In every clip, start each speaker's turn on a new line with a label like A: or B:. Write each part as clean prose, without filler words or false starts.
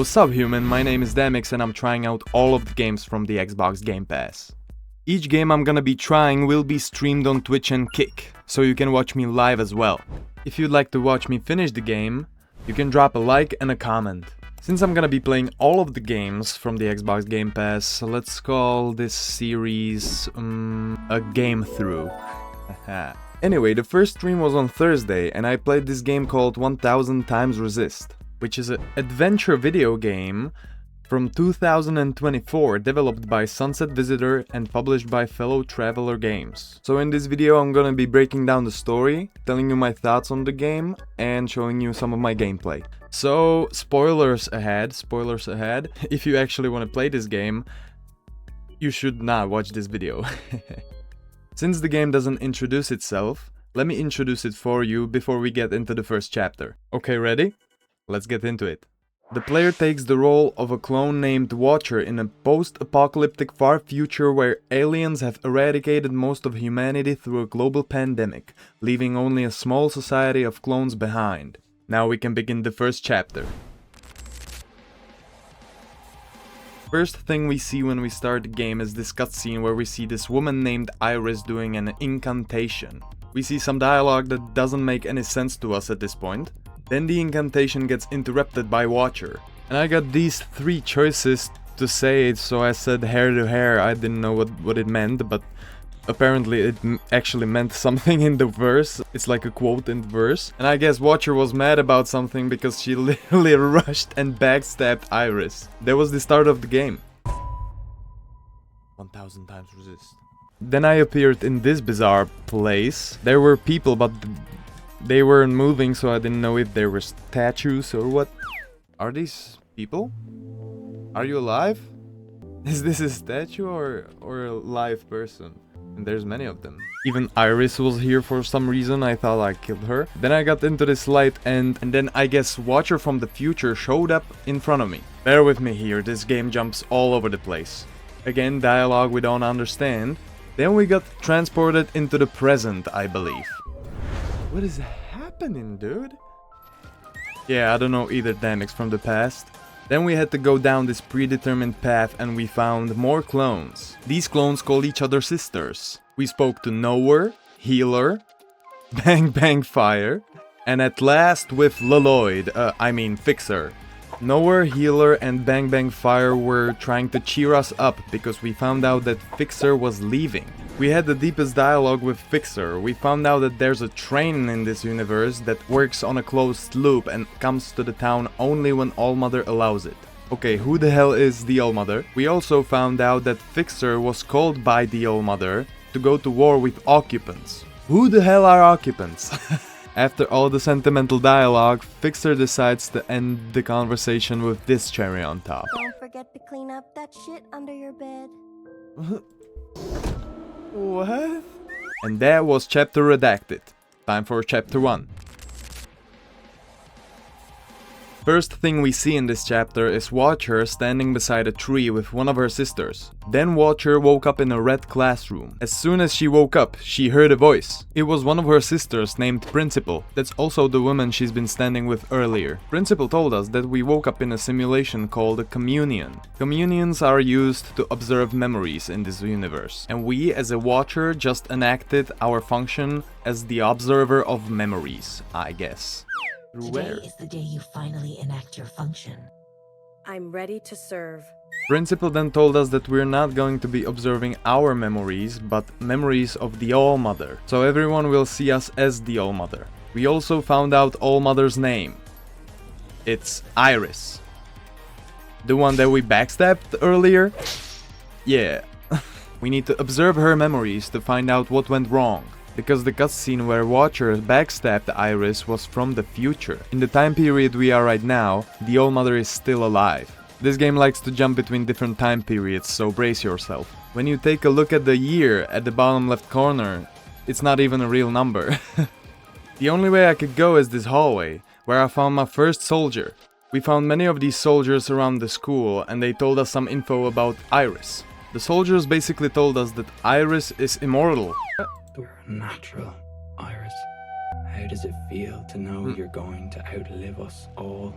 A: What's up, human? My name is Damix and I'm trying out all of the games from the Xbox GamePass. Each game I'm gonna be trying will be streamed on Twitch and Kick, so you can watch me live as well. If you'd like to watch me finish the game, you can drop a like and a comment. Since I'm gonna be playing all of the games from the Xbox GamePass, let's call this series a Game-Through. Anyway, the first stream was on Thursday and I played this game called 1000xRESIST, which is an adventure video game from 2024, developed by Sunset Visitor and published by Fellow Traveler Games. So in this video I'm gonna be breaking down the story, telling you my thoughts on the game, and showing you some of my gameplay. So, spoilers ahead. If you actually want to play this game, you should not watch this video. Since the game doesn't introduce itself, let me introduce it for you before we get into the first chapter. Okay, ready? Let's get into it. The player takes the role of a clone named Watcher in a post-apocalyptic far future where aliens have eradicated most of humanity through a global pandemic, leaving only a small society of clones behind. Now we can begin the first chapter. First thing we see when we start the game is this cutscene where we see this woman named Iris doing an incantation. We see some dialogue that doesn't make any sense to us at this point. Then the incantation gets interrupted by Watcher. And I got these three choices to say it, so I said hair to hair. I didn't know what it meant, but apparently it actually meant something in the verse. It's like a quote in the verse. And I guess Watcher was mad about something because she literally rushed and backstabbed Iris. That was the start of the game. 1000xRESIST. Then I appeared in this bizarre place. There were people, but they weren't moving, so I didn't know if they were statues or what. Are these people? Are you alive? Is this a statue or a live person? And there's many of them. Even Iris was here for some reason. I thought I killed her. Then I got into this light and then I guess Watcher from the future showed up in front of me. Bear with me here, this game jumps all over the place. Again, dialogue we don't understand. Then we got transported into the present, I believe. What is happening, dude? Yeah, I don't know either, Damix from the past. Then we had to go down this predetermined path and we found more clones. These clones call each other sisters. We spoke to Knower, Healer, Bang Bang Fire, and at last with Fixer. Knower, Healer, and Bang Bang Fire were trying to cheer us up because we found out that Fixer was leaving. We had the deepest dialogue with Fixer. We found out that there's a train in this universe that works on a closed loop and comes to the town only when Allmother allows it. Okay, who the hell is the Allmother? We also found out that Fixer was called by the Allmother to go to war with occupants. Who the hell are occupants? After all the sentimental dialogue, Fixer decides to end the conversation with this cherry on top.
B: Don't forget to clean up that shit under your bed.
A: What? And that was chapter redacted. Time for chapter 1. First thing we see in this chapter is Watcher standing beside a tree with one of her sisters. Then Watcher woke up in a red classroom. As soon as she woke up, she heard a voice. It was one of her sisters named Principal. That's also the woman she's been standing with earlier. Principal told us that we woke up in a simulation called a communion. Communions are used to observe memories in this universe. And we, as a Watcher, just enacted our function as the observer of memories, I guess.
C: Today is the day you finally enact your function.
B: I'm ready to serve.
A: Principal then told us that we're not going to be observing our memories, but memories of the Allmother. So everyone will see us as the Allmother. We also found out Allmother's name. It's Iris. The one that we backstabbed earlier? Yeah. We need to observe her memories to find out what went wrong. Because the cutscene where Watcher backstabbed Iris was from the future. In the time period we are right now, the Allmother is still alive. This game likes to jump between different time periods, so brace yourself. When you take a look at the year at the bottom left corner, it's not even a real number. The only way I could go is this hallway, where I found my first soldier. We found many of these soldiers around the school and they told us some info about Iris. The soldiers basically told us that Iris is immortal.
D: You're natural, Iris. How does it feel to know you're going to outlive us all?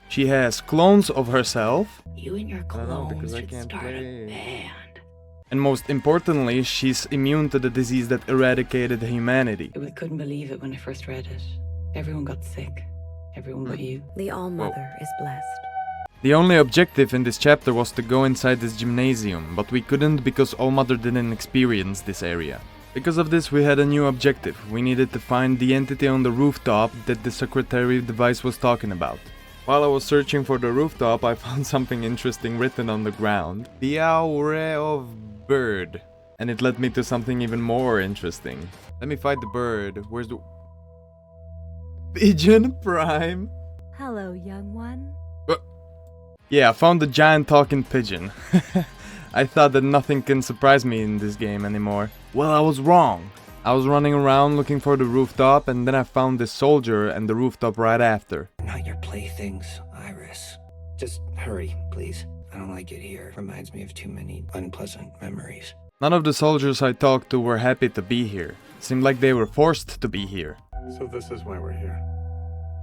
A: She has clones of herself.
C: You and your
A: I don't know,
C: clones
A: because I
C: should
A: can't
C: start
A: play.
C: a band.
A: And most importantly, she's immune to the disease that eradicated humanity.
E: We couldn't believe it when I first read it. Everyone got sick. Everyone but you.
B: The All-Mother is blessed.
A: The only objective in this chapter was to go inside this gymnasium, but we couldn't because All-Mother didn't experience this area. Because of this, we had a new objective. We needed to find the entity on the rooftop that the secretary device was talking about. While I was searching for the rooftop, I found something interesting written on the ground. The aura of bird. And it led me to something even more interesting. Let me find the bird. Where's the... Pigeon Prime?
B: Hello, young one.
A: Yeah, I found the giant talking pigeon. I thought that nothing can surprise me in this game anymore. Well, I was wrong. I was running around looking for the rooftop, and then I found this soldier and the rooftop right after.
D: Not your playthings, Iris. Just hurry, please. I don't like it here. Reminds me of too many unpleasant memories.
A: None of the soldiers I talked to were happy to be here. Seemed like they were forced to be here.
F: So this is why we're here.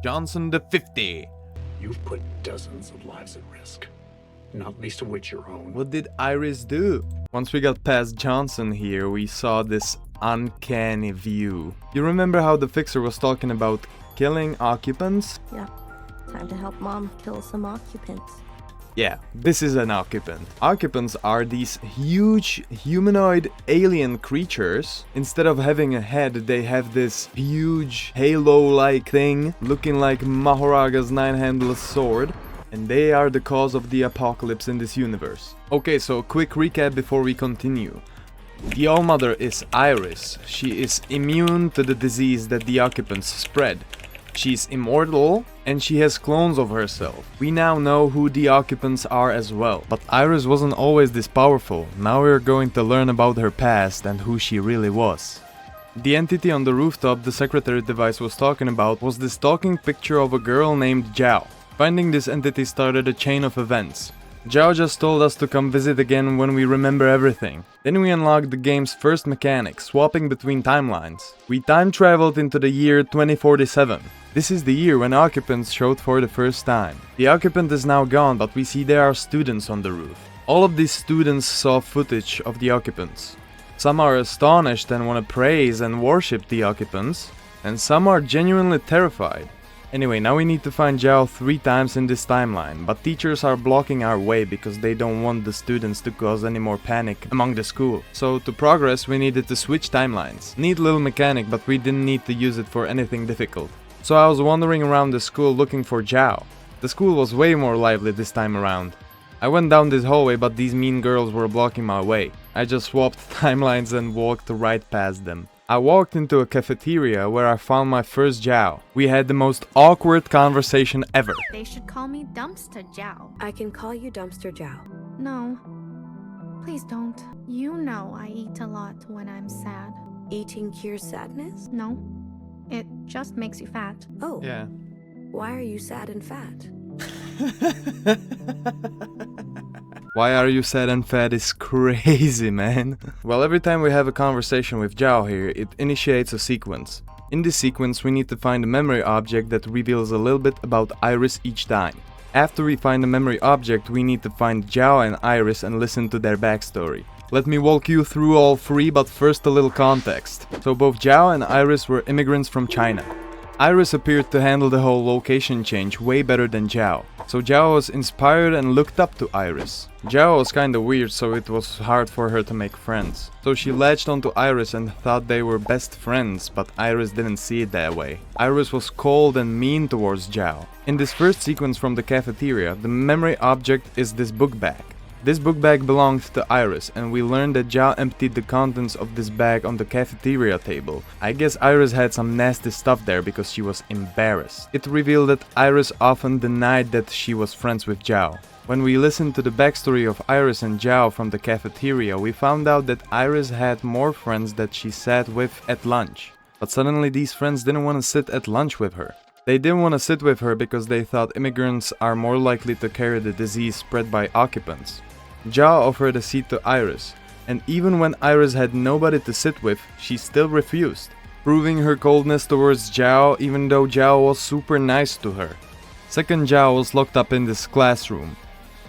A: Johnson the 50.
F: You've put dozens of lives at risk, not least of which your own.
A: What did Iris do? Once we got past Johnson here, we saw this uncanny view. You remember how the fixer was talking about killing occupants?
B: Yeah. Time to help Mom kill some occupants.
A: Yeah, this is an occupant. Occupants are these huge humanoid alien creatures. Instead of having a head, they have this huge halo-like thing, looking like Mahoraga's nine-handled sword. And they are the cause of the apocalypse in this universe. Okay, so a quick recap before we continue. The All-Mother is Iris. She is immune to the disease that the occupants spread. She's immortal, and she has clones of herself. We now know who the occupants are as well. But Iris wasn't always this powerful. Now we're going to learn about her past and who she really was. The entity on the rooftop the secretary device was talking about was this talking picture of a girl named Zhao. Finding this entity started a chain of events. Zhao just told us to come visit again when we remember everything. Then we unlocked the game's first mechanic, swapping between timelines. We time traveled into the year 2047. This is the year when occupants showed for the first time. The occupant is now gone, but we see there are students on the roof. All of these students saw footage of the occupants. Some are astonished and want to praise and worship the occupants, and some are genuinely terrified. Anyway, now we need to find Zhao 3 times in this timeline, but teachers are blocking our way because they don't want the students to cause any more panic among the school. So to progress, we needed to switch timelines. Neat little mechanic, but we didn't need to use it for anything difficult. So I was wandering around the school looking for Zhao. The school was way more lively this time around. I went down this hallway, but these mean girls were blocking my way. I just swapped timelines and walked right past them. I walked into a cafeteria where I found my first Zhao. We had the most awkward conversation ever.
G: They should call me Dumpster Jow.
B: I can call you Dumpster Jow.
G: No. Please don't. You know I eat a lot when I'm sad.
B: Eating cures sadness?
G: No. It just makes you fat.
B: Oh.
A: Yeah.
B: Why are you sad and fat?
A: Why are you sad and fat is crazy, man. Well, every time we have a conversation with Zhao here, it initiates a sequence. In this sequence, we need to find a memory object that reveals a little bit about Iris each time. After we find the memory object, we need to find Zhao and Iris and listen to their backstory. Let me walk you through all 3, but first a little context. So both Zhao and Iris were immigrants from China. Iris appeared to handle the whole location change way better than Zhao. So Zhao was inspired and looked up to Iris. Zhao was kinda weird, so it was hard for her to make friends. So she latched onto Iris and thought they were best friends, but Iris didn't see it that way. Iris was cold and mean towards Zhao. In this first sequence from the cafeteria, the memory object is this book bag. This book bag belonged to Iris, and we learned that Zhao emptied the contents of this bag on the cafeteria table. I guess Iris had some nasty stuff there because she was embarrassed. It revealed that Iris often denied that she was friends with Zhao. When we listened to the backstory of Iris and Zhao from the cafeteria, we found out that Iris had more friends that she sat with at lunch. But suddenly these friends didn't want to sit at lunch with her. They didn't want to sit with her because they thought immigrants are more likely to carry the disease spread by occupants. Zhao offered a seat to Iris, and even when Iris had nobody to sit with, she still refused, proving her coldness towards Zhao even though Zhao was super nice to her. Second Zhao was locked up in this classroom.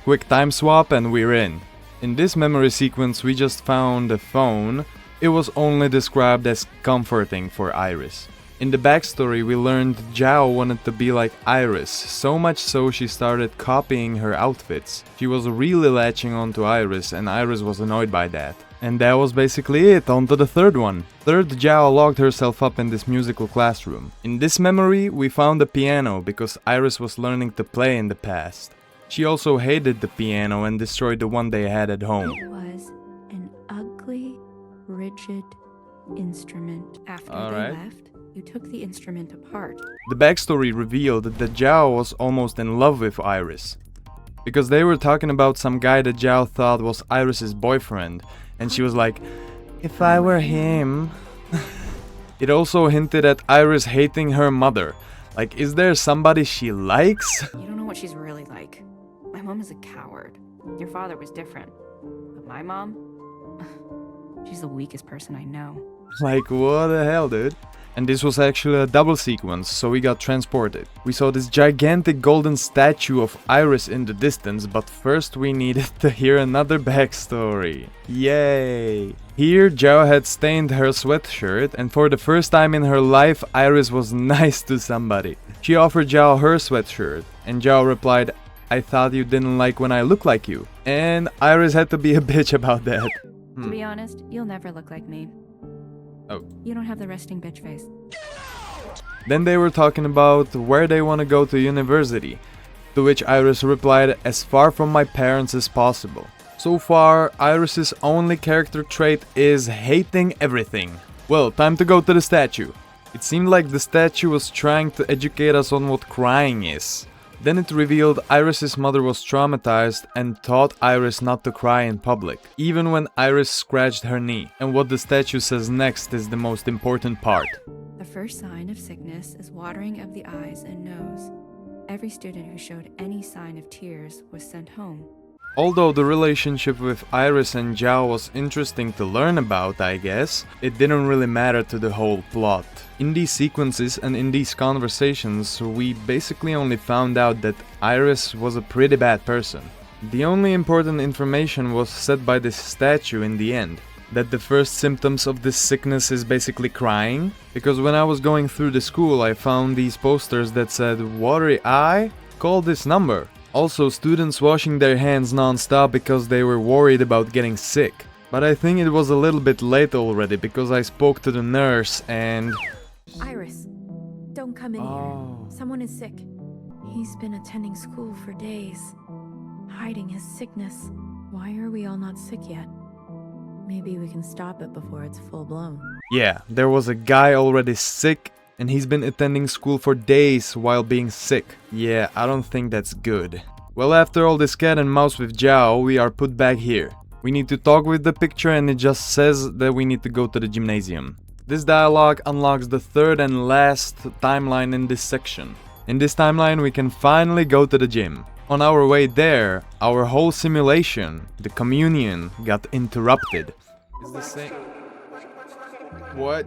A: Quick time swap and we're in. In this memory sequence we just found a phone. It was only described as comforting for Iris. In the backstory we learned Zhao wanted to be like Iris, so much so she started copying her outfits. She was really latching onto Iris and Iris was annoyed by that. And that was basically it, on to the third one. Third, Zhao locked herself up in this musical classroom. In this memory we found a piano because Iris was learning to play in the past. She also hated the piano and destroyed the one they had at home.
B: It was an ugly, rigid instrument. After they left, you took the instrument apart.
A: The backstory revealed that Zhao was almost in love with Iris. Because they were talking about some guy that Zhao thought was Iris's boyfriend. And she was like, if I were him... It also hinted at Iris hating her mother. Like, is there somebody she likes?
H: You don't know what she's really like. My mom is a coward. Your father was different. But my mom? She's the weakest person I know.
A: Like, what the hell, dude? And this was actually a double sequence, so we got transported. We saw this gigantic golden statue of Iris in the distance, but first we needed to hear another backstory. Yay! Here, Zhao had stained her sweatshirt, and for the first time in her life, Iris was nice to somebody. She offered Zhao her sweatshirt, and Zhao replied, I thought you didn't like when I look like you. And Iris had to be a bitch about that.
H: To be honest, you'll never look like me.
A: Oh.
H: You don't have the resting bitch face.
A: Then they were talking about where they want to go to university, to which Iris replied, as far from my parents as possible. So far, Iris's only character trait is hating everything. Well, time to go to the statue. It seemed like the statue was trying to educate us on what crying is. Then it revealed Iris's mother was traumatized and taught Iris not to cry in public, even when Iris scratched her knee. And what the statue says next is the most important part.
H: The first sign of sickness is watering of the eyes and nose. Every student who showed any sign of tears was sent home.
A: Although the relationship with Iris and Zhao was interesting to learn about, I guess, it didn't really matter to the whole plot. In these sequences and in these conversations, we basically only found out that Iris was a pretty bad person. The only important information was said by this statue in the end. That the first symptoms of this sickness is basically crying. Because when I was going through the school, I found these posters that said, watery eye? Call this number. Also, students washing their hands non-stop because they were worried about getting sick. But I think it was a little bit late already because I spoke to the nurse and...
B: Iris, don't come in here. Someone is sick.
G: He's been attending school for days, hiding his sickness.
B: Why are we all not sick yet? Maybe we can stop it before it's full blown.
A: Yeah, there was a guy already sick and he's been attending school for days while being sick. Yeah, I don't think that's good. Well, after all this cat and mouse with Zhao, we are put back here. We need to talk with the picture and it just says that we need to go to the gymnasium. This dialogue unlocks the third and last timeline in this section. In this timeline we can finally go to the gym. On our way there, our whole simulation, the communion, got interrupted. It's the same... What?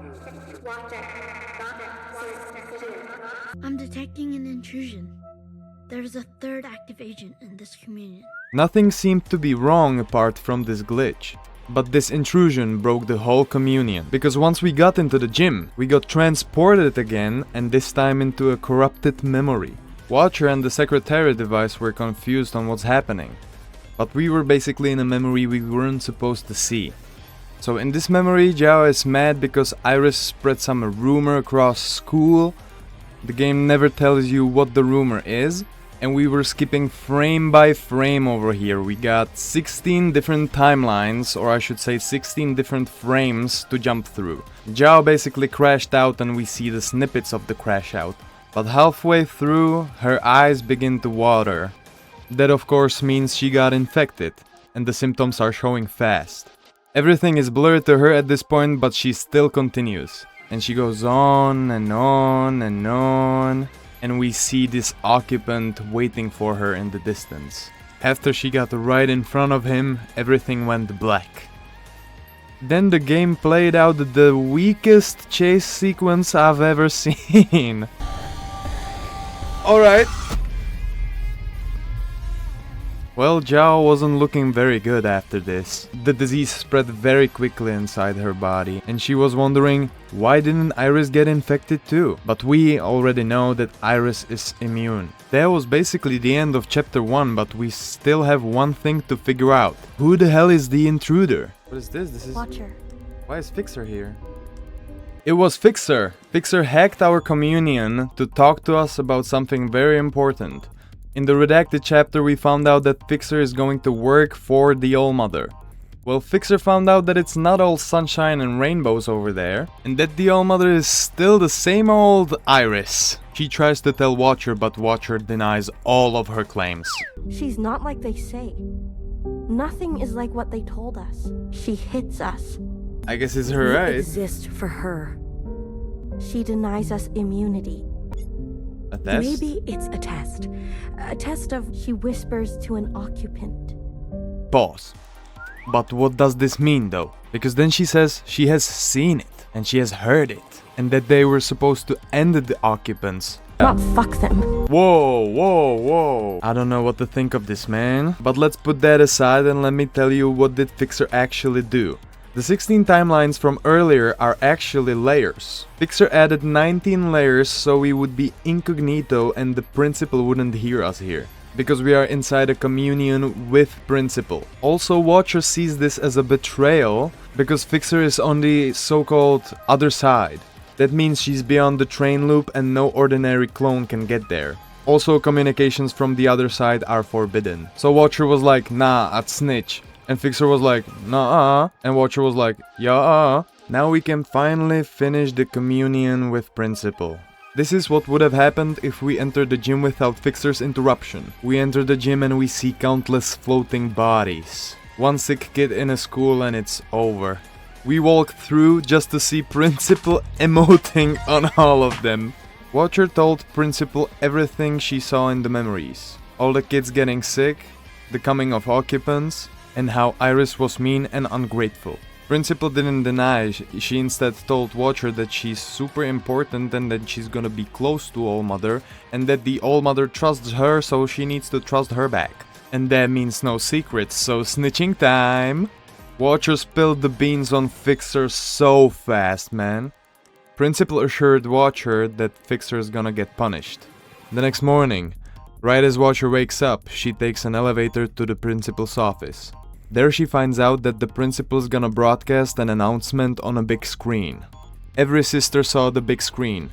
I: I'm detecting an intrusion. There's a third active agent in this communion.
A: Nothing seemed to be wrong apart from this glitch. But this intrusion broke the whole communion, because once we got into the gym, we got transported again, and this time into a corrupted memory. Watcher and the secretary device were confused on what's happening. But we were basically in a memory we weren't supposed to see. So in this memory, Zhao is mad because Iris spread some rumor across school. The game never tells you what the rumor is. And we were skipping frame by frame over here. We got 16 different timelines, or I should say 16 different frames to jump through. Zhao basically crashed out and we see the snippets of the crash out. But halfway through, her eyes begin to water. That of course means she got infected, and the symptoms are showing fast. Everything is blurred to her at this point, but she still continues. And she goes on and on and on. And we see this occupant waiting for her in the distance. After she got right in front of him, everything went black. Then the game played out the weakest chase sequence I've ever seen. Alright. Well, Zhao wasn't looking very good after this. The disease spread very quickly inside her body, and she was wondering, why didn't Iris get infected too? But we already know that Iris is immune. That was basically the end of chapter 1, but we still have one thing to figure out. Who the hell is the intruder? What is this? This is...
B: Watcher.
A: Why is Fixer here? It was Fixer. Fixer hacked our communion to talk to us about something very important. In the redacted chapter we found out that Fixer is going to work for the All-Mother. Well, Fixer found out that it's not all sunshine and rainbows over there, and that the All-Mother is still the same old Iris. She tries to tell Watcher, but Watcher denies all of her claims.
I: She's not like they say. Nothing is like what they told us. She hits us.
A: I guess it's her
I: We
A: right.
I: exist for her. She denies us immunity.
A: A test?
I: Maybe it's a test. A test of she whispers to an occupant.
A: Pause. But what does this mean though? Because then she says she has seen it, and she has heard it, and that they were supposed to end the occupants.
I: Not fuck them.
A: Whoa, whoa, whoa. I don't know what to think of this, man. But let's put that aside and let me tell you what did Fixer actually do. The 16 timelines from earlier are actually layers. Fixer added 19 layers so we would be incognito and the principal wouldn't hear us here, because we are inside a communion with Principal. Also, Watcher sees this as a betrayal because Fixer is on the so-called other side. That means she's beyond the train loop and no ordinary clone can get there. Also, communications from the other side are forbidden. So Watcher was like, nah, I'd snitch. And Fixer was like, nah, and Watcher was like, yeah. Now we can finally finish the communion with Principal. This is what would have happened if we entered the gym without Fixer's interruption. We enter the gym and we see countless floating bodies. One sick kid in a school and it's over. We walk through just to see Principal emoting on all of them. Watcher told Principal everything she saw in the memories. All the kids getting sick, the coming of occupants, and how Iris was mean and ungrateful. Principal didn't deny, she instead told Watcher that she's super important and that she's gonna be close to All-Mother, and that the All-Mother trusts her, so she needs to trust her back. And that means no secrets, so snitching time! Watcher spilled the beans on Fixer so fast, man. Principal assured Watcher that Fixer's gonna get punished. The next morning, right as Watcher wakes up, she takes an elevator to the principal's office. There she finds out that the principal's gonna broadcast an announcement on a big screen. Every sister saw the big screen,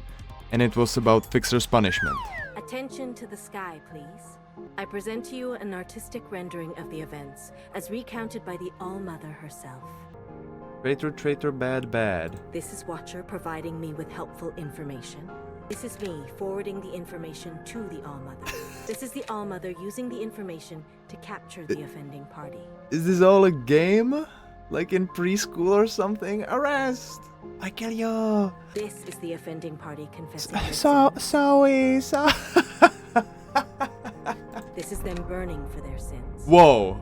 A: and it was about Fixer's punishment.
J: Attention to the sky, please. I present to you an artistic rendering of the events, as recounted by the All-Mother herself.
A: Traitor, traitor, bad, bad.
J: This is Watcher providing me with helpful information. This is me forwarding the information to the All-Mother. This is the All-Mother using the information to capture the offending party.
A: Is this all a game? Like in preschool or something? Arrest! I kill you!
J: This is the offending party confessing. This is them burning for their sins.
A: Whoa!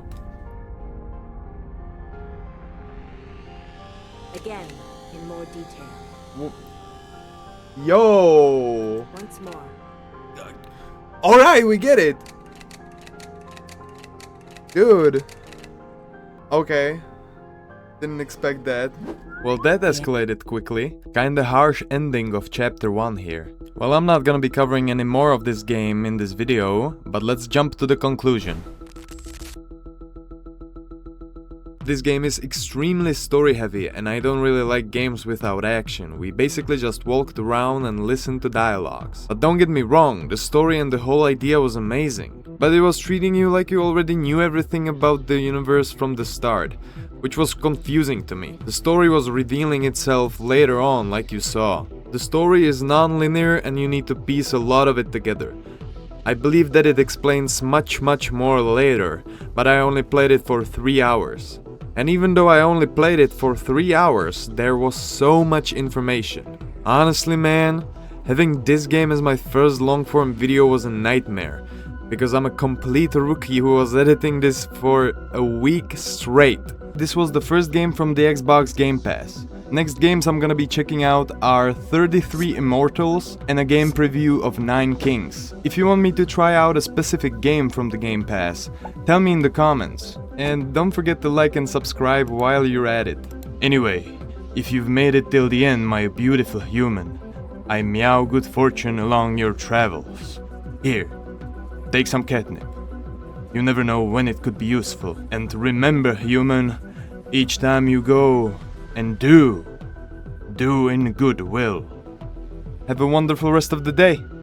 J: Again, in more detail.
A: Yo!
J: Once more.
A: Alright, we get it! Dude. Okay. Didn't expect that. Well, that escalated quickly. Kinda harsh ending of chapter 1 here. Well, I'm not gonna be covering any more of this game in this video, but let's jump to the conclusion. This game is extremely story heavy and I don't really like games without action. We basically just walked around and listened to dialogues. But don't get me wrong, the story and the whole idea was amazing. But it was treating you like you already knew everything about the universe from the start, which was confusing to me. The story was revealing itself later on, like you saw. The story is non-linear and you need to piece a lot of it together. I believe that it explains much more later, but I only played it for 3 hours. And even though I only played it for 3 hours, there was so much information. Honestly, man, having this game as my first long-form video was a nightmare, because I'm a complete rookie who was editing this for a week straight. This was the first game from the Xbox GamePass. Next games I'm gonna be checking out are 33 Immortals and a game preview of 9 Kings. If you want me to try out a specific game from the Game Pass, tell me in the comments. And don't forget to like and subscribe while you're at it. Anyway, if you've made it till the end, my beautiful human, I meow good fortune along your travels. Here, take some catnip. You never know when it could be useful. And remember, human, each time you go and do in goodwill. Have a wonderful rest of the day.